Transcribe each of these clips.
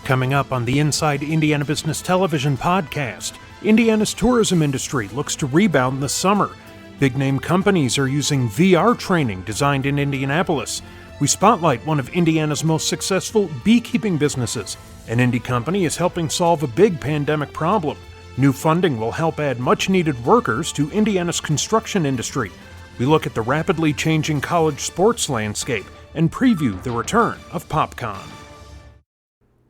Coming up on the Inside Indiana Business Television podcast, Indiana's tourism industry looks to rebound this summer. Big-name companies are using VR training designed in Indianapolis. We spotlight one of Indiana's most successful beekeeping businesses. An Indy company is helping solve a big pandemic problem. New funding will help add much-needed workers to Indiana's construction industry. We look at the rapidly changing college sports landscape and preview the return of PopCon.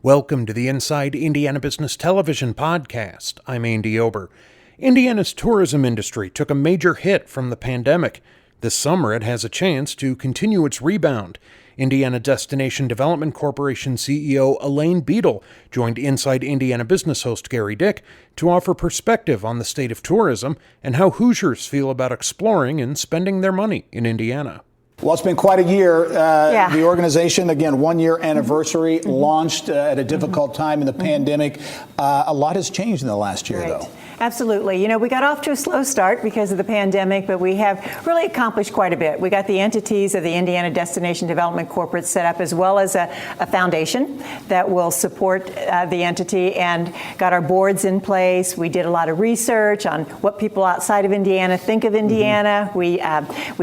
Welcome to the Inside Indiana Business Television podcast. I'm Andy Ober. Indiana's tourism industry took a major hit from the pandemic. This summer, it has a chance to continue its rebound. Indiana Destination Development Corporation CEO Elaine Beadle joined Inside Indiana Business host Gary Dick to offer perspective on the state of tourism and how Hoosiers feel about exploring and spending their money in Indiana. Well, it's been quite a year. The organization, again, 1-year anniversary, launched at a difficult time in the pandemic. A lot has changed in the last year, though. Absolutely. You know, we got off to a slow start because of the pandemic, but we have really accomplished quite a bit. We got the entities of the Indiana Destination Development Corporate set up, as well as a foundation that will support the entity, and got our boards in place. We did a lot of research on what people outside of Indiana think of Indiana. We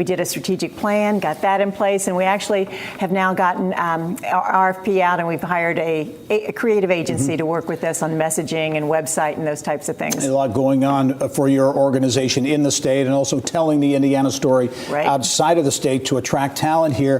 did a strategic plan, got that in place, and we actually have now gotten our RFP out, and we've hired a creative agency to work with us on messaging and website and those types of things. A lot going on for your organization in the state, and also telling the Indiana story outside of the state to attract talent here.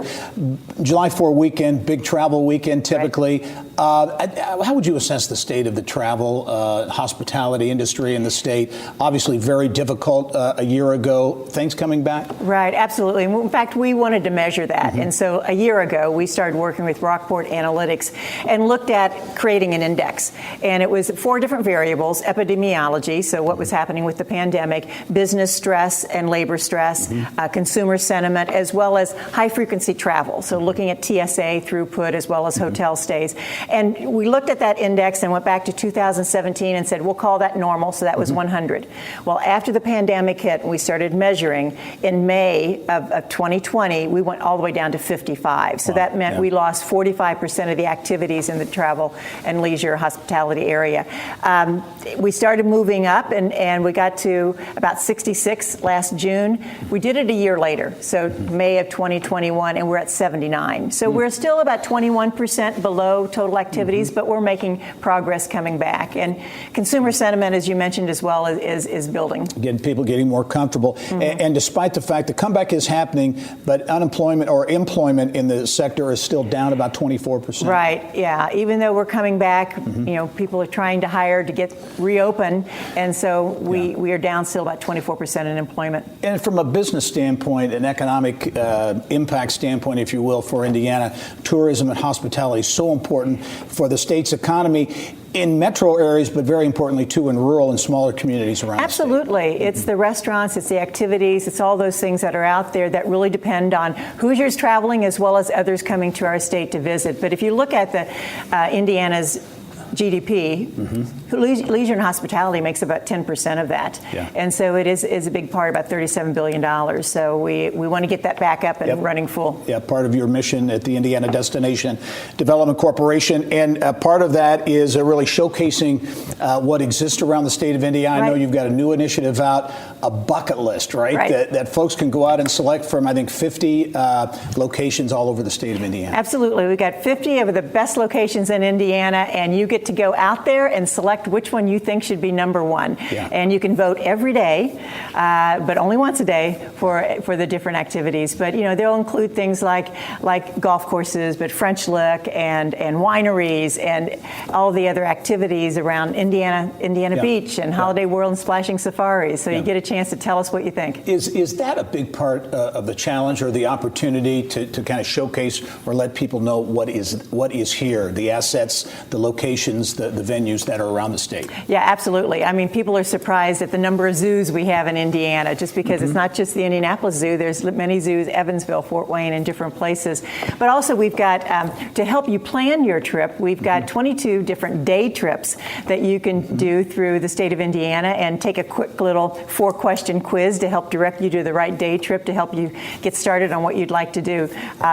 July 4 weekend, big travel weekend typically. How would you assess the state of the travel, hospitality industry in the state? Obviously very difficult a year ago. Things coming back? Right, absolutely. In fact, we wanted to measure that. And so a year ago, we started working with Rockport Analytics and looked at creating an index. And it was 4 different variables: epidemiology, so what was happening with the pandemic, business stress and labor stress, consumer sentiment, as well as high-frequency travel, so looking at TSA throughput as well as hotel stays. And we looked at that index and went back to 2017 and said, we'll call that normal, so that was 100. Well, after the pandemic hit and we started measuring, in May of 2020, we went all the way down to 55. So that meant we lost 45% of the activities in the travel and leisure hospitality area. We started moving up, and we got to about 66 last June. We did it a year later, so May of 2021, and we're at 79. So we're still about 21% below total activities, but we're making progress coming back. And consumer sentiment, as you mentioned as well, is building. Again, people getting more comfortable. And despite the fact the comeback is happening, but unemployment or employment in the sector is still down about 24%. Right, yeah. Even though we're coming back, you know, people are trying to hire to get reopened. And so we are down still about 24% in employment. And from a business standpoint, an economic impact standpoint, if you will, for Indiana, tourism and hospitality is so important for the state's economy in metro areas, but very importantly, too, in rural and smaller communities around Absolutely. the state. It's the restaurants, it's the activities, it's all those things that are out there that really depend on Hoosiers traveling as well as others coming to our state to visit. But if you look at the Indiana's GDP, leisure and hospitality makes about 10% of that. And so it is a big part, about $37 billion. So we want to get that back up and running full. Yeah, part of your mission at the Indiana Destination Development Corporation. And part of that is really showcasing what exists around the state of Indiana. I know you've got a new initiative out, a bucket list, that folks can go out and select from, I think, 50 locations all over the state of Indiana. Absolutely. We've got 50 of the best locations in Indiana, and you get to go out there and select which one you think should be number one. And you can vote every day, but only once a day for the different activities. But, you know, they'll include things like golf courses, but French Lick and wineries and all the other activities around Indiana Beach and Holiday World and Splashing Safaris. So you get a chance to tell us what you think. Is that a big part of the challenge or the opportunity to kind of showcase or let people know what is here, the assets, the locations locations, the venues that are around the state. Yeah, absolutely. I mean, people are surprised at the number of zoos we have in Indiana, just because it's not just the Indianapolis Zoo. There's many zoos, Evansville, Fort Wayne, and different places. But also we've got, to help you plan your trip, we've got 22 different day trips that you can do through the state of Indiana and take a quick little 4-question quiz to help direct you to the right day trip to help you get started on what you'd like to do.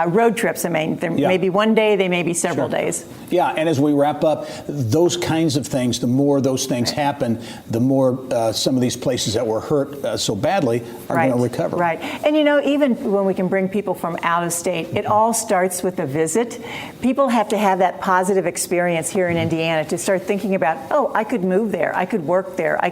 Road trips, I mean, there may be one day, they may be several days. Yeah, and as we wrap up, those kinds of things, the more those things happen, the more some of these places that were hurt so badly are going to recover. Right. And you know, even when we can bring people from out of state, it all starts with a visit. People have to have that positive experience here in Indiana to start thinking about, oh, I could move there, I could work there, I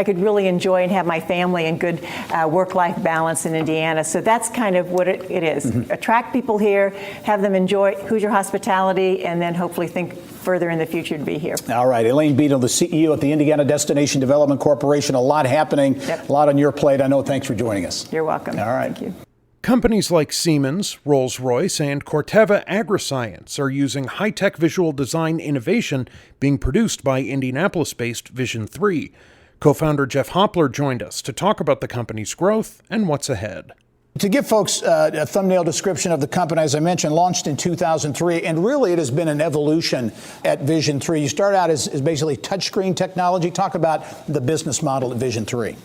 could really enjoy and have my family and good work-life balance in Indiana. So that's kind of what it is. Attract people here, have them enjoy Hoosier hospitality, and then hopefully think further in the future to be here. All right. Elaine Beadle, the CEO at the Indiana Destination Development Corporation. A lot happening, a lot on your plate. I know. Thanks for joining us. You're welcome. All right. Thank you. Companies like Siemens, Rolls-Royce, and Corteva Agriscience are using high-tech visual design innovation being produced by Indianapolis-based Vision 3. Co-founder Jeff Hoppler joined us to talk about the company's growth and what's ahead. To give folks a thumbnail description of the company, as I mentioned, launched in 2003, and really it has been an evolution at Vision 3. You start out as basically touchscreen technology. Talk about the business model at Vision 3.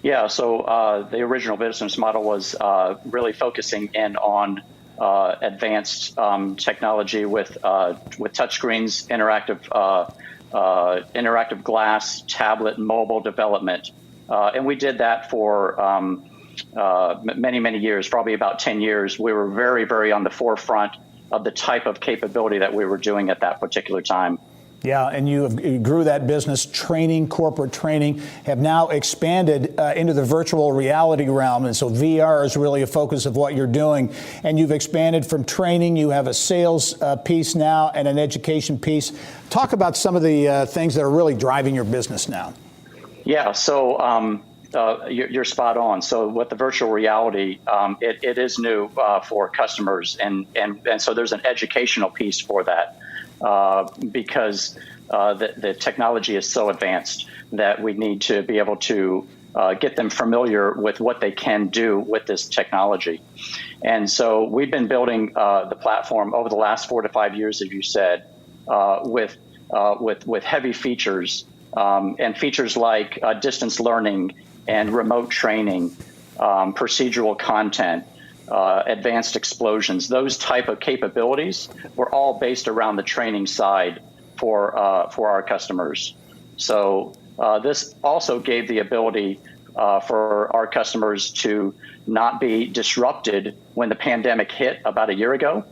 Yeah, so the original business model was really focusing in on advanced technology with touchscreens, interactive glass, tablet, mobile development. And we did that for many years, probably about 10 years. We were very, very on the forefront of the type of capability that we were doing at that particular time. Yeah, and you grew that business, training, corporate training, have now expanded into the virtual reality realm. And so VR is really a focus of what you're doing. And you've expanded from training. You have a sales piece now and an education piece. Talk about some of the things that are really driving your business now. Yeah, so you're spot on. So with the virtual reality, it is new for customers. And so there's an educational piece for that. Because the technology is so advanced that we need to be able to get them familiar with what they can do with this technology. And so we've been building the platform over the last 4 to 5 years, as you said, with heavy features and features like distance learning and remote training, procedural content, advanced explosions. Those type of capabilities were all based around the training side for our customers. So this also gave the ability for our customers to not be disrupted when the pandemic hit about a year ago,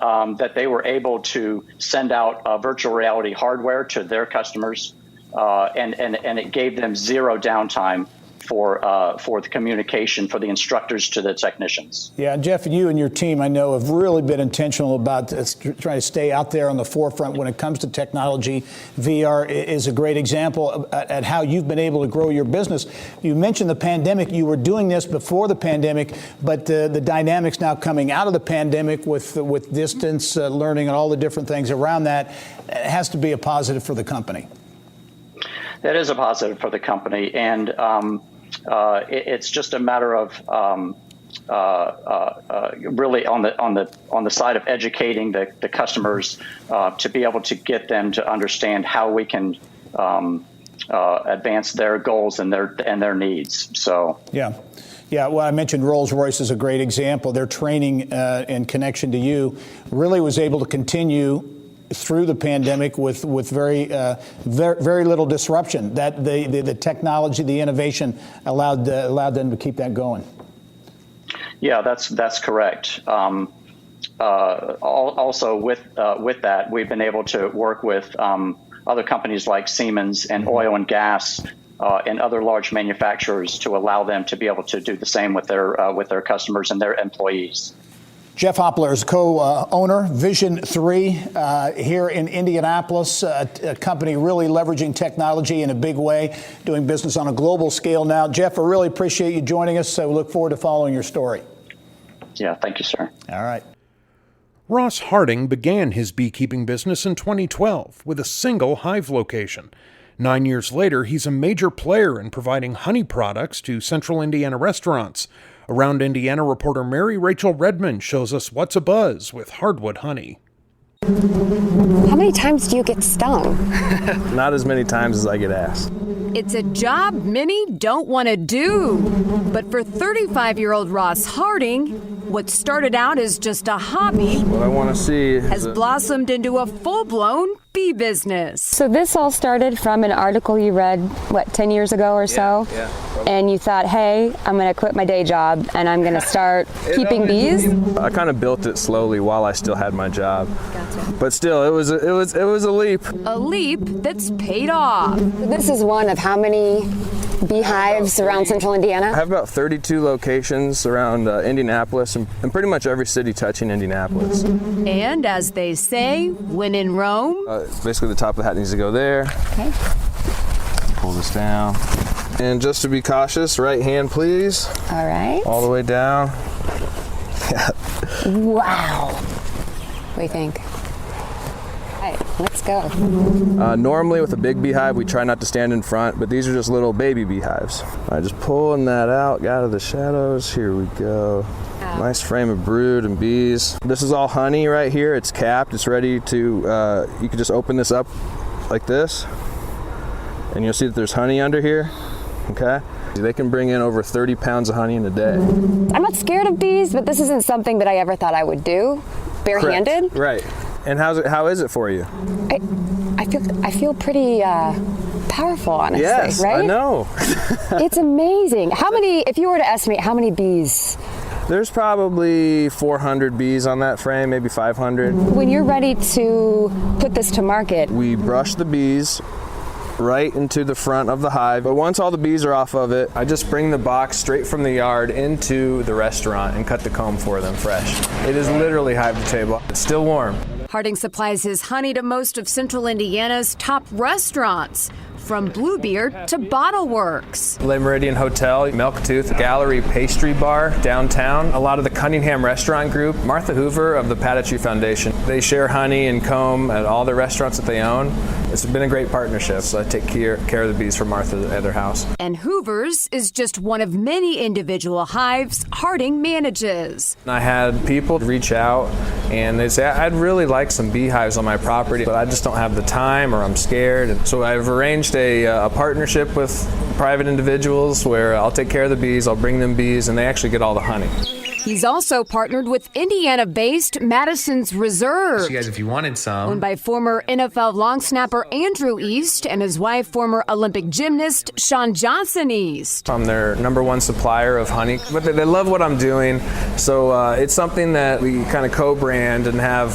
that they were able to send out virtual reality hardware to their customers, and it gave them zero downtime for the communication for the instructors to the technicians. Yeah, Jeff, you and your team, I know, have really been intentional about trying to stay out there on the forefront when it comes to technology. VR is a great example at how you've been able to grow your business. You mentioned the pandemic. You were doing this before the pandemic, but the dynamics now coming out of the pandemic with distance learning and all the different things around that, it has to be a positive for the company. That is a positive for the company, and it's just a matter of really on the side of educating the customers to be able to get them to understand how we can advance their goals and their needs. So yeah. Well, I mentioned Rolls-Royce is a great example. Their training in connection to you really was able to continue through the pandemic with very little disruption. That the technology, the innovation allowed them to keep that going. Yeah, that's correct. Also with that, we've been able to work with other companies like Siemens and oil and gas and other large manufacturers to allow them to be able to do the same with their customers and their employees. Jeff Hoppler is co-owner, Vision 3, here in Indianapolis, a company really leveraging technology in a big way, doing business on a global scale now. Jeff, I really appreciate you joining us. So we look forward to following your story. Yeah, thank you, sir. All right. Ross Harding began his beekeeping business in 2012 with a single hive location. 9 years later, he's a major player in providing honey products to central Indiana restaurants. Around Indiana, reporter Mary Rachel Redmond shows us what's abuzz with hardwood honey. How many times do you get stung? Not as many times as I get asked. It's a job many don't want to do. But for 35-year-old Ross Harding, what started out as just a hobby What I want to see has blossomed into a full-blown bee business. So this all started from an article you read, 10 years ago or so? Yeah. And you thought, hey, I'm going to quit my day job and I'm going to start keeping bees? I kind of built it slowly while I still had my job. Gotcha. But still, it was a leap. A leap that's paid off. This is one of how many beehives around central Indiana? I have about 32 locations around Indianapolis and pretty much every city touching Indianapolis. And as they say, when in Rome, Basically the top of the hat needs to go there. Okay. Pull this down. And just to be cautious, right hand please. All right. All the way down. Yeah. Wow. What do you think? All right, let's go. Normally with a big beehive, we try not to stand in front, but these are just little baby beehives. All right, just pulling that out of the shadows. Here we go. Nice frame of brood and bees. This is all honey right here. It's capped. It's ready to, you can just open this up like this, and you'll see that there's honey under here, okay? They can bring in over 30 pounds of honey in a day. I'm not scared of bees, but this isn't something that I ever thought I would do, barehanded. Correct. Right. And how is it for you? I feel pretty powerful, honestly, yes, right? I know. It's amazing. If you were to estimate, how many bees? There's probably 400 bees on that frame, maybe 500. When you're ready to put this to market, We brush the bees right into the front of the hive. But once all the bees are off of it, I just bring the box straight from the yard into the restaurant and cut the comb for them fresh. It is literally hive to table. It's still warm. Harding supplies his honey to most of central Indiana's top restaurants, from Bluebeard to Bottle Works. Le Meridian Hotel, Milktooth Gallery Pastry Bar downtown. A lot of the Cunningham Restaurant Group, Martha Hoover of the Patachou Foundation. They share honey and comb at all the restaurants that they own. It's been a great partnership, so I take care of the bees for Martha at their house. And Hoover's is just one of many individual hives Harding manages. I had people reach out and they say, I'd really like some beehives on my property, but I just don't have the time or I'm scared. And so I've arranged a partnership with private individuals where I'll take care of the bees, I'll bring them bees, and they actually get all the honey. He's also partnered with Indiana-based Madison's Reserve, So you guys, if you wanted some, owned by former NFL long snapper Andrew East and his wife, former Olympic gymnast Shawn Johnson East. I'm their #1 supplier of honey, but they love what I'm doing, so it's something that we kind of co-brand and have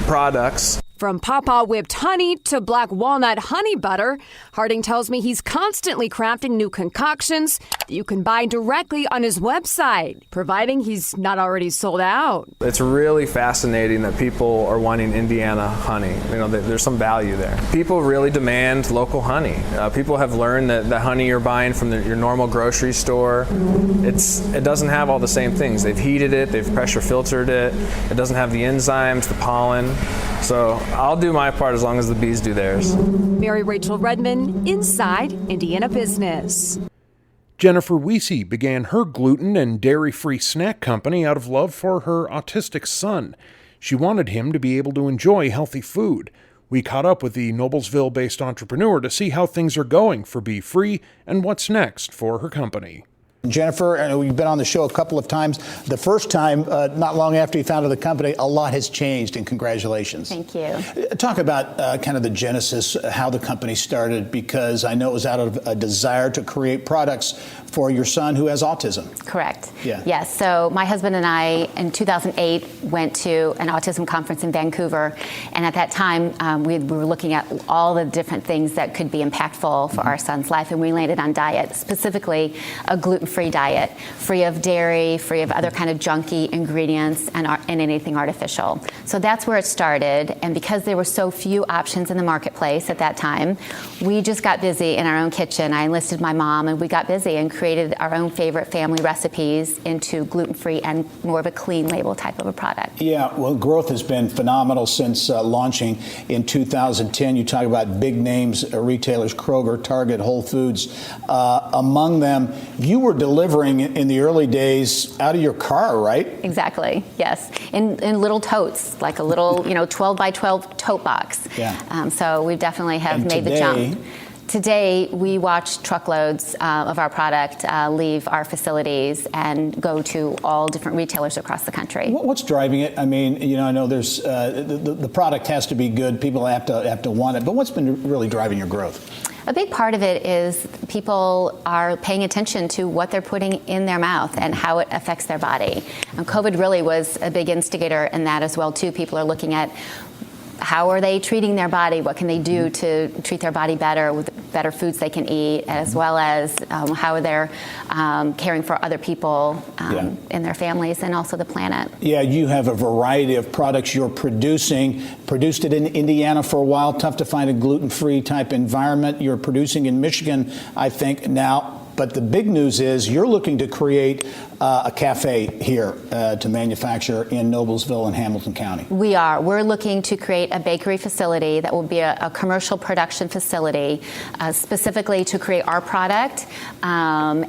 products. From Pawpaw whipped honey to black walnut honey butter, Harding tells me he's constantly crafting new concoctions that you can buy directly on his website, providing he's not already sold out. It's really fascinating that people are wanting Indiana honey. You know, there's some value there. People really demand local honey. People have learned that the honey you're buying from your normal grocery store, it doesn't have all the same things. They've heated it, they've pressure filtered it, it doesn't have the enzymes, the pollen. So I'll do my part as long as the bees do theirs. Mary Rachel Redmond, Inside Indiana Business. Jennifer Weesey began her gluten and dairy-free snack company out of love for her autistic son. She wanted him to be able to enjoy healthy food. We caught up with the Noblesville-based entrepreneur to see how things are going for Be Free and what's next for her company. Jennifer, I know you've been on the show a couple of times. The first time, not long after you founded the company, a lot has changed, and congratulations. Thank you. Talk about kind of the genesis, how the company started, because I know it was out of a desire to create products for your son who has autism. Correct. Yeah. Yes. So my husband and I, in 2008, went to an autism conference in Vancouver, and at that time, we were looking at all the different things that could be impactful for our son's life, and we landed on diet, specifically a gluten-free gluten-free diet, free of dairy, free of other kind of junky ingredients and anything artificial. So that's where it started. And because there were so few options in the marketplace at that time, we just got busy in our own kitchen. I enlisted my mom, and we got busy and created our own favorite family recipes into gluten-free and more of a clean label type of a product. Yeah, well, growth has been phenomenal since launching in 2010. You talk about big names, retailers, Kroger, Target, Whole Foods. Among them, you were delivering in the early days out of your car, right? Exactly, yes. In little totes, like a little 12 by 12 tote box. Yeah. So we definitely have made the jump. Today, we watch truckloads of our product leave our facilities and go to all different retailers across the country. What's driving it? I mean, I know there's the product has to be good. People have to want it. But what's been really driving your growth? A big part of it is people are paying attention to what they're putting in their mouth and how it affects their body. And COVID really was a big instigator in that as well, too. People are looking at how are they treating their body? What can they do to treat their body better with better foods they can eat, as well as how they're caring for other people in their families and also the planet. Yeah, you have a variety of products you're producing. Produced it in Indiana for a while. Tough to find a gluten-free type environment. You're producing in Michigan, I think, now. But the big news is you're looking to create a cafe here to manufacture in Noblesville and Hamilton County. We are. We're looking to create a bakery facility that will be a commercial production facility specifically to create our product. And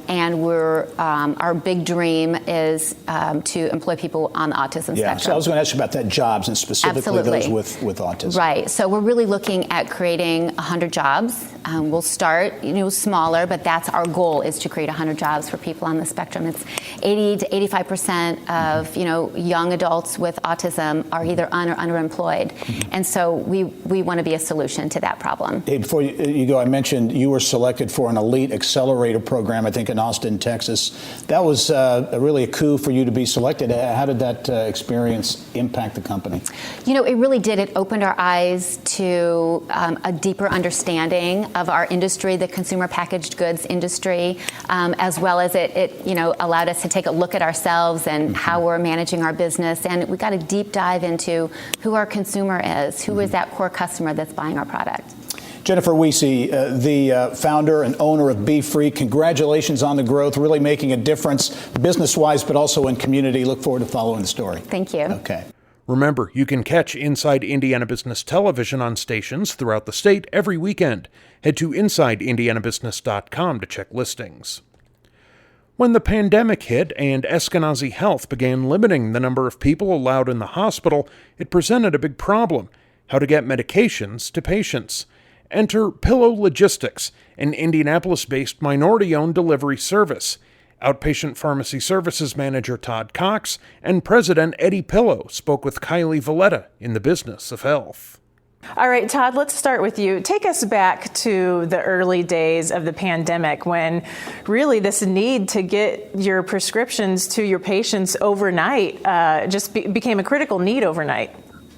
our big dream is to employ people on the autism spectrum. So I was going to ask you about that, jobs, and specifically those with autism. Right. So we're really looking at creating 100 jobs. We'll start smaller, but that's our goal, is to create 100 jobs for people on the spectrum. It's 80 to 85% of young adults with autism are either un or underemployed, and so we want to be a solution to that problem. Hey, before you go, I mentioned you were selected for an elite accelerator program, I think in Austin, Texas. That was really a coup for you to be selected. How did that experience impact the company? It really did. It opened our eyes to a deeper understanding of our industry, the consumer packaged goods industry, as well as it allowed us to take a look at ourselves and how we're managing our business. And we got a deep dive into who our consumer is, who is that core customer that's buying our product. Jennifer Wiese, the founder and owner of Be Free, congratulations on the growth, really making a difference business-wise, but also in community. Look forward to following the story. Thank you. Okay. Remember, you can catch Inside Indiana Business Television on stations throughout the state every weekend. Head to InsideIndianaBusiness.com to check listings. When the pandemic hit and Eskenazi Health began limiting the number of people allowed in the hospital, it presented a big problem: how to get medications to patients. Enter Pillow Logistics, an Indianapolis-based minority-owned delivery service. Outpatient Pharmacy Services Manager Todd Cox and President Eddie Pillow spoke with Kylie Valletta in the business of health. All right, Todd, let's start with you. Take us back to the early days of the pandemic when really this need to get your prescriptions to your patients overnight became a critical need overnight.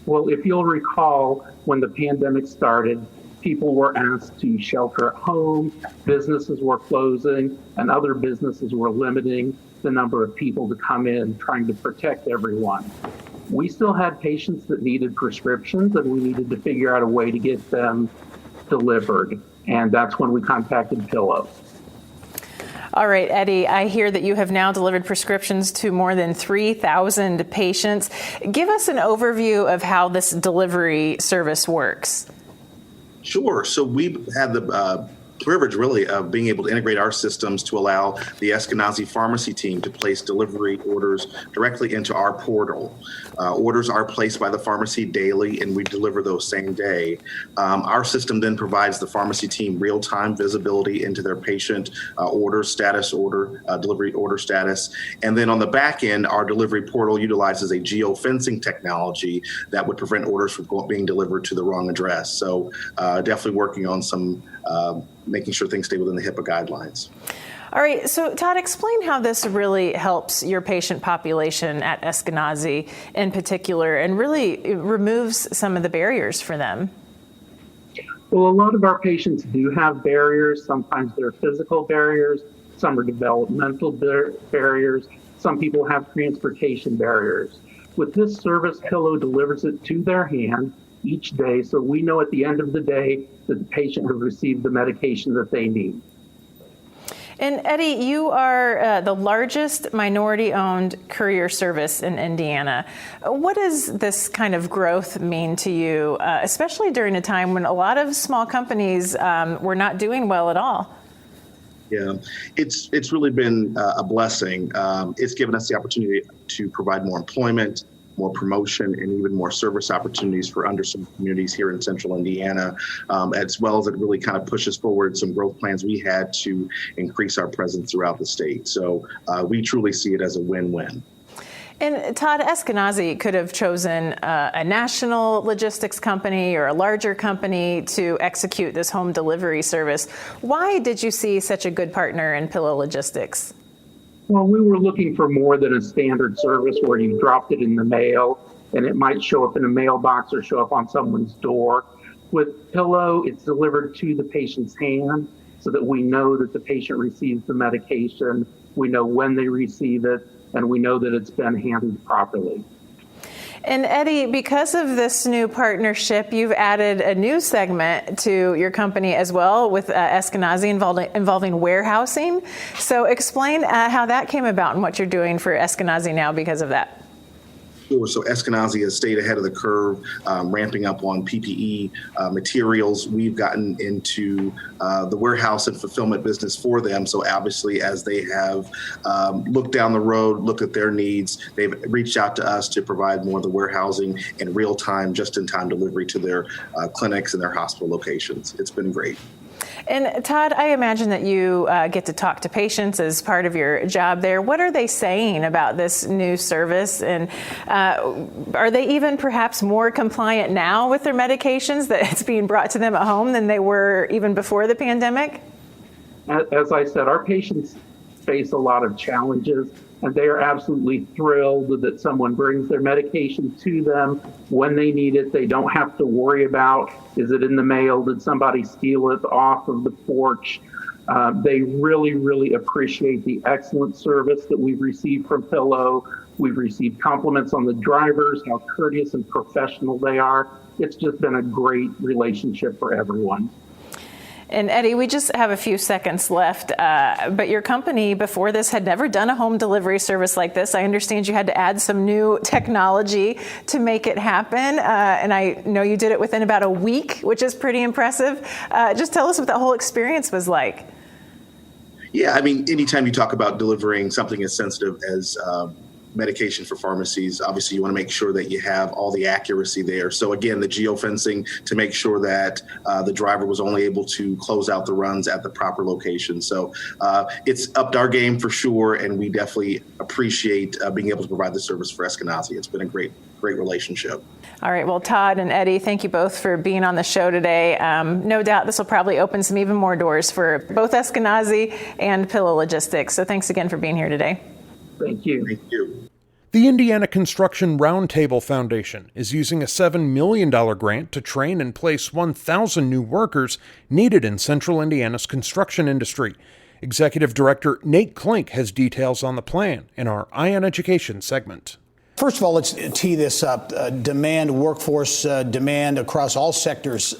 Well, if you'll recall, when the pandemic started, people were asked to shelter at home, businesses were closing, and other businesses were limiting the number of people to come in, trying to protect everyone. We still had patients that needed prescriptions, and we needed to figure out a way to get them delivered. And that's when we contacted Pillow. All right, Eddie, I hear that you have now delivered prescriptions to more than 3,000 patients. Give us an overview of how this delivery service works. Sure. So we've had the privilege, really, of being able to integrate our systems to allow the Eskenazi pharmacy team to place delivery orders directly into our portal. Orders are placed by the pharmacy daily, and we deliver those same day. Our system then provides the pharmacy team real-time visibility into their patient order status, delivery order status. And then on the back end, our delivery portal utilizes a geofencing technology that would prevent orders from being delivered to the wrong address. So definitely working on some making sure things stay within the HIPAA guidelines. All right, so Todd, explain how this really helps your patient population at Eskenazi in particular and really removes some of the barriers for them. Well, a lot of our patients do have barriers. Sometimes they're physical barriers. Some are developmental barriers. Some people have transportation barriers. With this service, Pillow delivers it to their hand each day, so we know at the end of the day that the patient has received the medication that they need. And Eddie, you are the largest minority-owned courier service in Indiana. What does this kind of growth mean to you, especially during a time when a lot of small companies were not doing well at all? Yeah, it's really been a blessing. It's given us the opportunity to provide more employment, more promotion, and even more service opportunities for underserved communities here in central Indiana, as well as it really kind of pushes forward some growth plans we had to increase our presence throughout the state. So we truly see it as a win-win. And Todd, Eskenazi could have chosen a national logistics company or a larger company to execute this home delivery service. Why did you see such a good partner in Pillow Logistics? Well, we were looking for more than a standard service where you dropped it in the mail and it might show up in a mailbox or show up on someone's door. With Pillow, it's delivered to the patient's hand so that we know that the patient receives the medication, we know when they receive it, and we know that it's been handled properly. And Eddie, because of this new partnership, you've added a new segment to your company as well with Eskenazi involving warehousing. So explain how that came about and what you're doing for Eskenazi now because of that. Sure. So Eskenazi has stayed ahead of the curve, ramping up on PPE materials. We've gotten into the warehouse and fulfillment business for them. So obviously, as they have looked down the road, looked at their needs, they've reached out to us to provide more of the warehousing in real time, just-in-time delivery to their clinics and their hospital locations. It's been great. And Todd, I imagine that you get to talk to patients as part of your job there. What are they saying about this new service? And are they even perhaps more compliant now with their medications, that it's being brought to them at home, than they were even before the pandemic? As I said, our patients face a lot of challenges, and they are absolutely thrilled that someone brings their medication to them when they need it. They don't have to worry about, is it in the mail? Did somebody steal it off of the porch? They really, really appreciate the excellent service that we've received from Pillow. We've received compliments on the drivers, how courteous and professional they are. It's just been a great relationship for everyone. And Eddie, we just have a few seconds left, but your company before this had never done a home delivery service like this. I understand you had to add some new technology to make it happen, and I know you did it within about a week, which is pretty impressive. Just tell us what that whole experience was like. Yeah, I mean, anytime you talk about delivering something as sensitive as medication for pharmacies, obviously you want to make sure that you have all the accuracy there. So again, the geofencing to make sure that the driver was only able to close out the runs at the proper location. So it's upped our game for sure, and we definitely appreciate being able to provide the service for Eskenazi. It's been a great relationship. All right. Well, Todd and Eddie, thank you both for being on the show today. No doubt this will probably open some even more doors for both Eskenazi and Pillow Logistics. So thanks again for being here today. Thank you. Thank you. The Indiana Construction Roundtable Foundation is using a $7 million grant to train and place 1,000 new workers needed in central Indiana's construction industry. Executive Director Nate Klink has details on the plan in our Eye on Education segment. First of all, let's tee this up. Workforce demand across all sectors,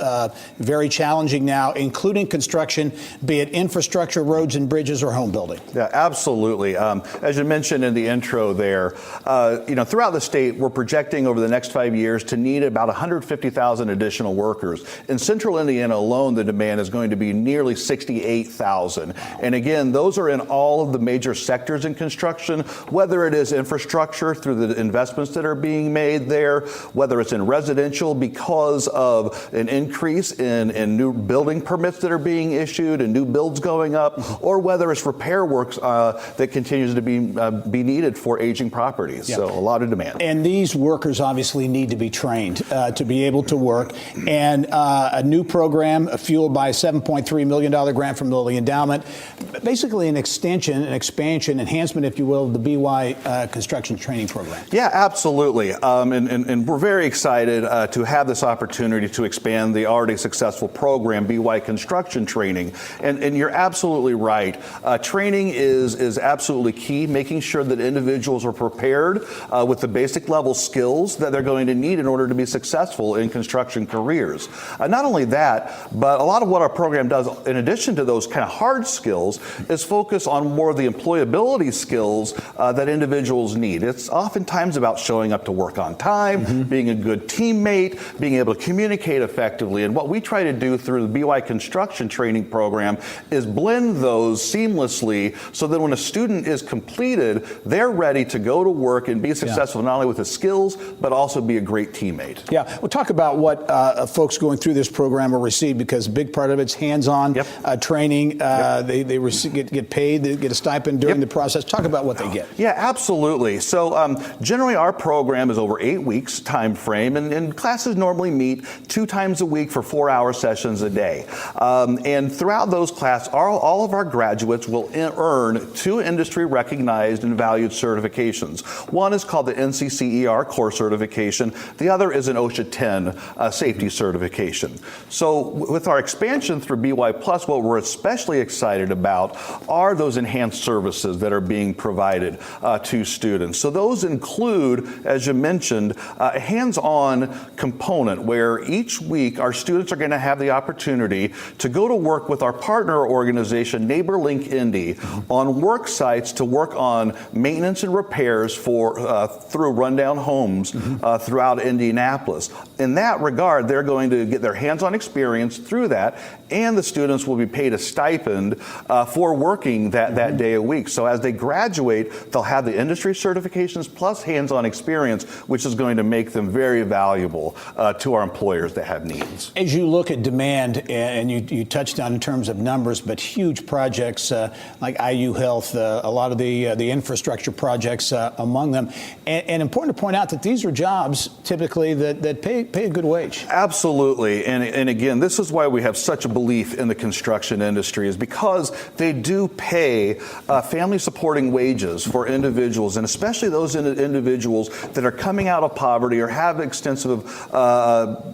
very challenging now, including construction, be it infrastructure, roads and bridges, or home building. Yeah, absolutely. As you mentioned in the intro there, throughout the state, we're projecting over the next 5 years to need about 150,000 additional workers. In central Indiana alone, the demand is going to be nearly 68,000. And again, those are in all of the major sectors in construction, whether it is infrastructure through the investments that are being made there, whether it's in residential because of an increase in new building permits that are being issued and new builds going up, or whether it's repair works that continues to be needed for aging properties. Yeah. So a lot of demand. And these workers obviously need to be trained to be able to work. And a new program fueled by a $7.3 million grant from the Lilly Endowment, basically an expansion, enhancement, if you will, of the BY construction training program. Yeah, absolutely. And we're very excited to have this opportunity to expand the already successful program, BY Construction Training. And you're absolutely right. Training is absolutely key, making sure that individuals are prepared with the basic level skills that they're going to need in order to be successful in construction careers. Not only that, but a lot of what our program does, in addition to those kind of hard skills, is focus on more of the employability skills that individuals need. It's oftentimes about showing up to work on time, being a good teammate, being able to communicate effectively. And what we try to do through the BY Construction Training Program is blend those seamlessly so that when a student is completed, they're ready to go to work and be successful not only with the skills, but also be a great teammate. Yeah, we'll talk about what folks going through this program will receive, because a big part of it's hands-on training. They get paid, they get a stipend during the process. Talk about what they get. Yeah, absolutely. So generally our program is over 8 weeks time frame, and classes normally meet 2 times a week for 4-hour sessions a day. And throughout those classes, all of our graduates will earn 2 industry recognized and valued certifications. One is called the NCCER Core Certification. The other is an OSHA 10 Safety Certification. So with our expansion through BY Plus, what we're especially excited about are those enhanced services that are being provided to students. So those include, as you mentioned, a hands-on component where each week our students are going to have the opportunity to go to work with our partner organization, NeighborLink Indy, on work sites to work on maintenance and repairs through rundown homes throughout Indianapolis. In that regard, they're going to get their hands-on experience through that, and the students will be paid a stipend for working that day a week. So as they graduate, they'll have the industry certifications plus hands-on experience, which is going to make them very valuable to our employers that have needs. As you look at demand, and you touched on in terms of numbers, but huge projects like IU Health, a lot of the infrastructure projects among them, and important to point out that these are jobs typically that pay a good wage. Absolutely, and again, this is why we have such a belief in the construction industry, is because they do pay family supporting wages for individuals, and especially those individuals that are coming out of poverty or have extensive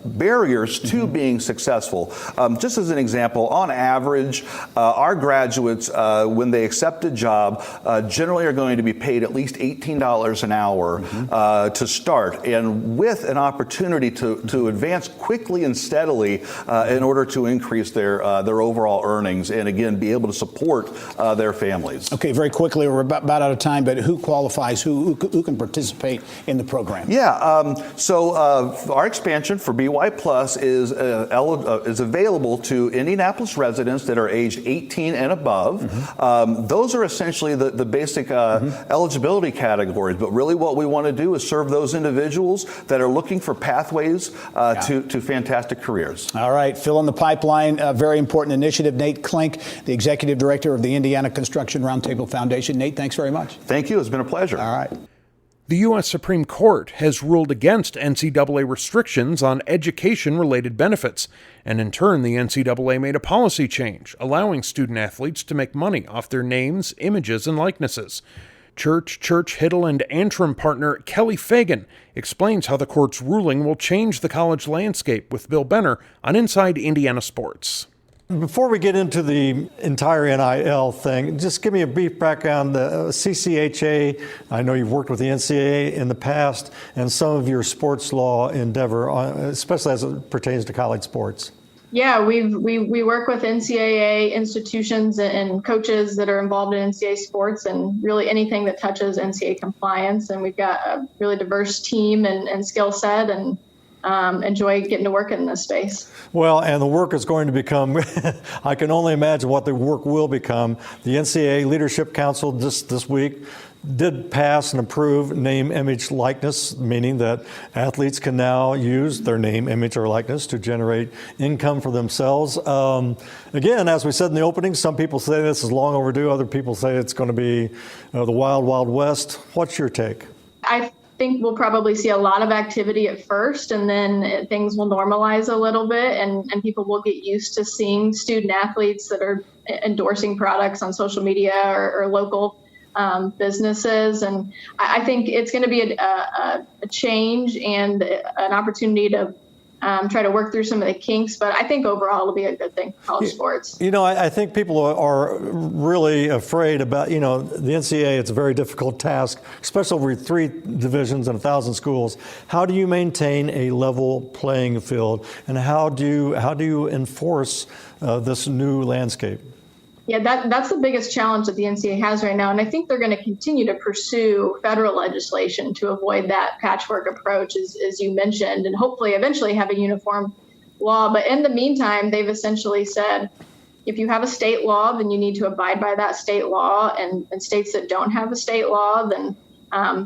barriers to being successful. Just as an example, on average, our graduates, when they accept a job, generally are going to be paid at least $18 an hour to start, and with an opportunity to advance quickly and steadily in order to increase their overall earnings and, again, be able to support their families. Okay, very quickly, we're about out of time, but who qualifies? Who can participate in the program? Yeah, so our expansion for BY Plus is available to Indianapolis residents that are aged 18 and above. Those are essentially the basic eligibility categories, but really what we want to do is serve those individuals that are looking for pathways to fantastic careers. All right, fill in the pipeline, a very important initiative. Nate Klink, the Executive Director of the Indiana Construction Roundtable Foundation. Nate, thanks very much. Thank you, it's been a pleasure. All right. The U.S. Supreme Court has ruled against NCAA restrictions on education-related benefits, and in turn, the NCAA made a policy change, allowing student-athletes to make money off their names, images, and likenesses. Church, Hiddle, and Antrim partner Kelly Fagan explains how the court's ruling will change the college landscape with Bill Benner on Inside Indiana Sports. Before we get into the entire NIL thing, just give me a brief background. The CCHA, I know you've worked with the NCAA in the past, and some of your sports law endeavor, especially as it pertains to college sports. Yeah, we work with NCAA institutions and coaches that are involved in NCAA sports and really anything that touches NCAA compliance. And we've got a really diverse team and skill set, and enjoy getting to work in this space. Well, and the work is going to become, I can only imagine what the work will become. The NCAA Leadership Council just this week did pass and approve name, image, likeness, meaning that athletes can now use their name, image, or likeness to generate income for themselves. Again, as we said in the opening, some people say this is long overdue. Other people say it's going to be the wild, wild west. What's your take? I think we'll probably see a lot of activity at first, and then things will normalize a little bit, and people will get used to seeing student athletes that are endorsing products on social media or local businesses. And I think it's going to be a change and an opportunity to try to work through some of the kinks, but I think overall it'll be a good thing for college sports. I think people are really afraid about, the NCAA. It's a very difficult task, especially over 3 divisions and 1,000 schools. How do you maintain a level playing field, and how do you enforce this new landscape? Yeah, that's the biggest challenge that the NCAA has right now. And I think they're going to continue to pursue federal legislation to avoid that patchwork approach, as you mentioned, and hopefully eventually have a uniform law. But in the meantime, they've essentially said, if you have a state law, then you need to abide by that state law. And states that don't have a state law, then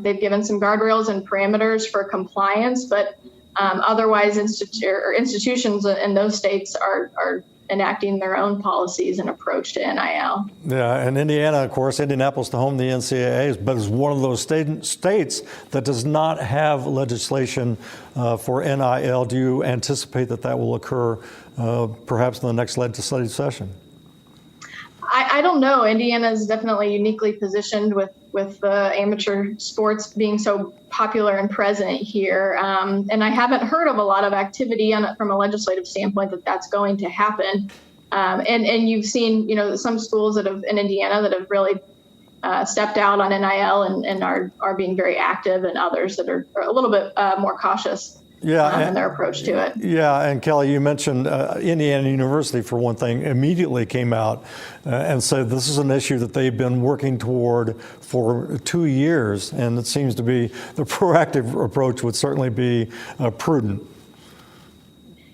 they've given some guardrails and parameters for compliance. But otherwise, institutions in those states are enacting their own policies and approach to NIL. Yeah, and Indiana, of course, Indianapolis, the home of the NCAA, but is one of those states that does not have legislation for NIL. Do you anticipate that will occur perhaps in the next legislative session? I don't know. Indiana is definitely uniquely positioned with amateur sports being so popular and present here. And I haven't heard of a lot of activity on it from a legislative standpoint that's going to happen. And you've seen, some schools in Indiana that have really stepped out on NIL and are being very active, and others that are a little bit more cautious. In their approach to it. Yeah, and Kelly, you mentioned Indiana University, for one thing, immediately came out and said this is an issue that they've been working toward for 2 years, and it seems to be the proactive approach would certainly be prudent.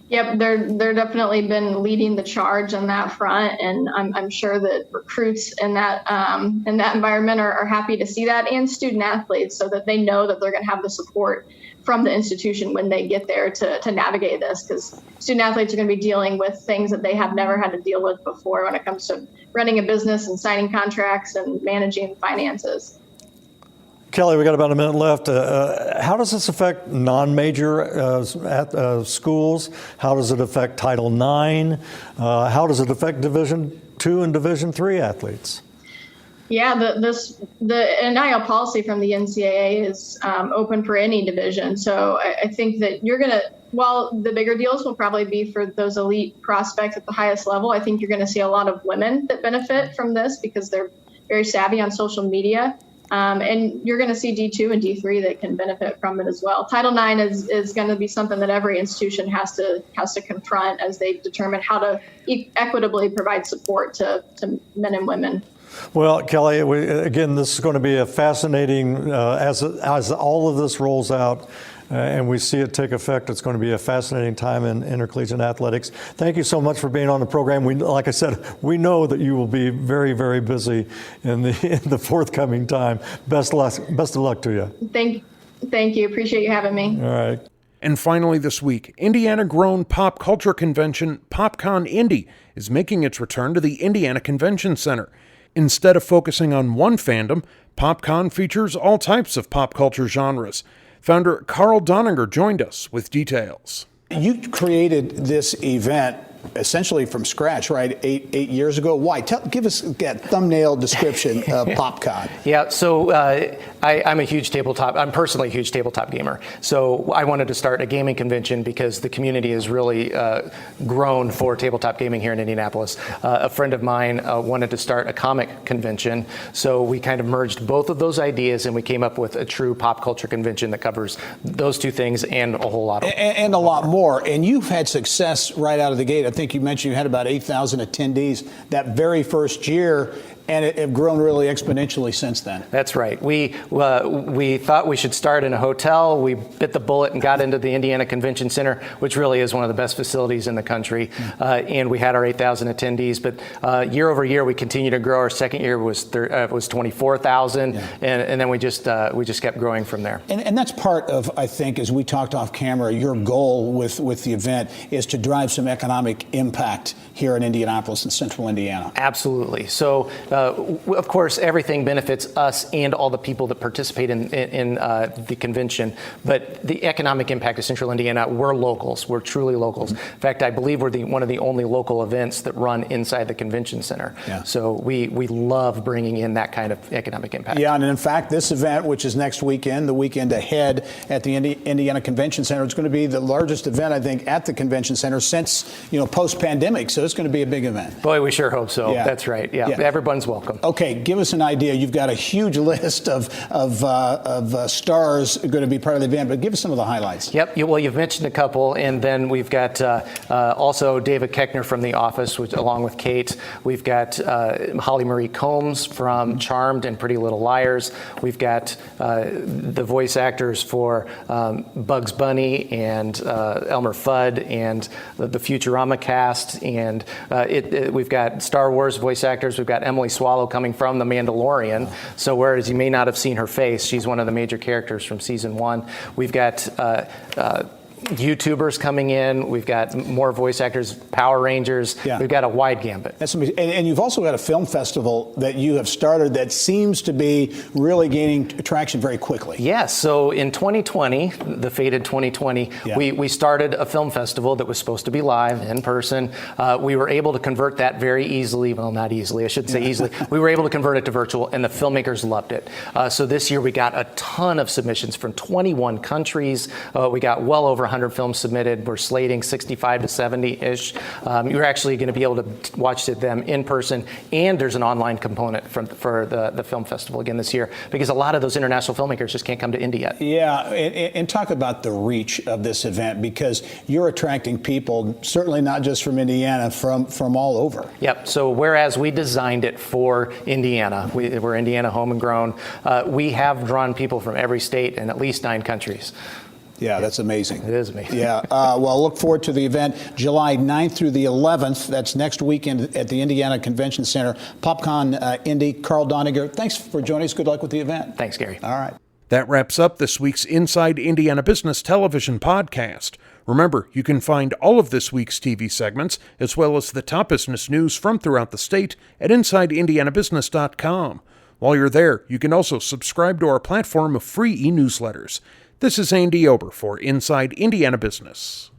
Yep, they're definitely been leading the charge on that front, and I'm sure that recruits in that environment are happy to see that, and student athletes, so that they know that they're going to have the support from the institution when they get there to navigate this, because student athletes are going to be dealing with things that they have never had to deal with before when it comes to running a business and signing contracts and managing finances. Kelly, we got about a minute left. How does this affect non-major schools? How does it affect Title IX? How does it affect Division II and Division III athletes? Yeah, the NIL policy from the NCAA is open for any division. So I think that while the bigger deals will probably be for those elite prospects at the highest level, I think you're going to see a lot of women that benefit from this because they're very savvy on social media. And you're going to see D2 and D3 that can benefit from it as well. Title IX is going to be something that every institution has to confront as they determine how to equitably provide support to men and women. Well, Kelly, again, this is going to be a fascinating, as all of this rolls out and we see it take effect, it's going to be a fascinating time in intercollegiate athletics. Thank you so much for being on the program. Like I said, we know that you will be very, very busy in the forthcoming time. Best of luck to you. Thank you. Appreciate you having me. All right. And finally this week, Indiana-grown pop culture convention PopCon Indy is making its return to the Indiana Convention Center. Instead of focusing on one fandom, PopCon features all types of pop culture genres. Founder Carl Doninger joined us with details. You created this event essentially from scratch, right? Eight years ago. Why? Give us that thumbnail description of PopCon. Yeah, so I'm personally a huge tabletop gamer. So I wanted to start a gaming convention because the community has really grown for tabletop gaming here in Indianapolis. A friend of mine wanted to start a comic convention. So we kind of merged both of those ideas and we came up with a true pop culture convention that covers those two things and a whole lot of and a lot more. And you've had success right out of the gate. I think you mentioned you had about 8,000 attendees that very first year, and it have grown really exponentially since then. That's right. We thought we should start in a hotel. We bit the bullet and got into the Indiana Convention Center, which really is one of the best facilities in the country. And we had our 8,000 attendees. But year over year, we continue to grow. Our second year was 24,000, and then we just kept growing from there. And that's part of, I think, as we talked off camera, your goal with the event is to drive some economic impact here in Indianapolis and central Indiana. Absolutely. So Of course, everything benefits us and all the people that participate in the convention. But the economic impact of Central Indiana, we're locals. We're truly locals. In fact, I believe we're one of the only local events that run inside the convention center. Yeah. So we love bringing in that kind of economic impact. Yeah, and in fact, this event, which is next weekend, the weekend ahead at the Indiana Convention Center, it's going to be the largest event, I think, at the convention center since, post-pandemic. So it's going to be a big event. Boy, we sure hope so. Yeah. That's right. Yeah, everyone's welcome. Okay, give us an idea. You've got a huge list of stars going to be part of the event, but give us some of the highlights. Yep. Well, you've mentioned a couple, and then we've got also David Keckner from The Office, along with Kate. We've got Holly Marie Combs from Charmed and Pretty Little Liars. We've got the voice actors for Bugs Bunny and Elmer Fudd and the Futurama cast, and we've got Star Wars voice actors. We've got Emily Swallow coming from The Mandalorian. So whereas you may not have seen her face, she's one of the major characters from season 1. We've got YouTubers coming in. We've got more voice actors, Power Rangers. Yeah. We've got a wide gambit. That's amazing. And you've also got a film festival that you have started that seems to be really gaining traction very quickly. Yes. So in 2020, the fated 2020, we started a film festival that was supposed to be live in person. We were able to convert that very easily. Well, not easily. I should say easily. We were able to convert it to virtual, and the filmmakers loved it. So this year we got a ton of submissions from 21 countries. We got well over 100 films submitted. We're slating 65 to 70-ish. You're actually going to be able to watch them in person, and there's an online component for the film festival again this year, because a lot of those international filmmakers just can't come to Indy yet. Yeah, and talk about the reach of this event, because you're attracting people, certainly not just from Indiana, from all over. Yep. So whereas we designed it for Indiana, we're Indiana home and grown, we have drawn people from every state and at least 9 countries. Yeah, that's amazing. It is amazing. Yeah. Well, look forward to the event July 9th through the 11th. That's next weekend at the Indiana Convention Center. PopCon Indy. Carl Doniger, thanks for joining us. Good luck with the event. Thanks, Gary. All right. That wraps up this week's Inside Indiana Business Television podcast. Remember, you can find all of this week's TV segments, as well as the top business news from throughout the state, at InsideIndianaBusiness.com. While you're there, you can also subscribe to our platform of free e-newsletters. This is Andy Ober for Inside Indiana Business.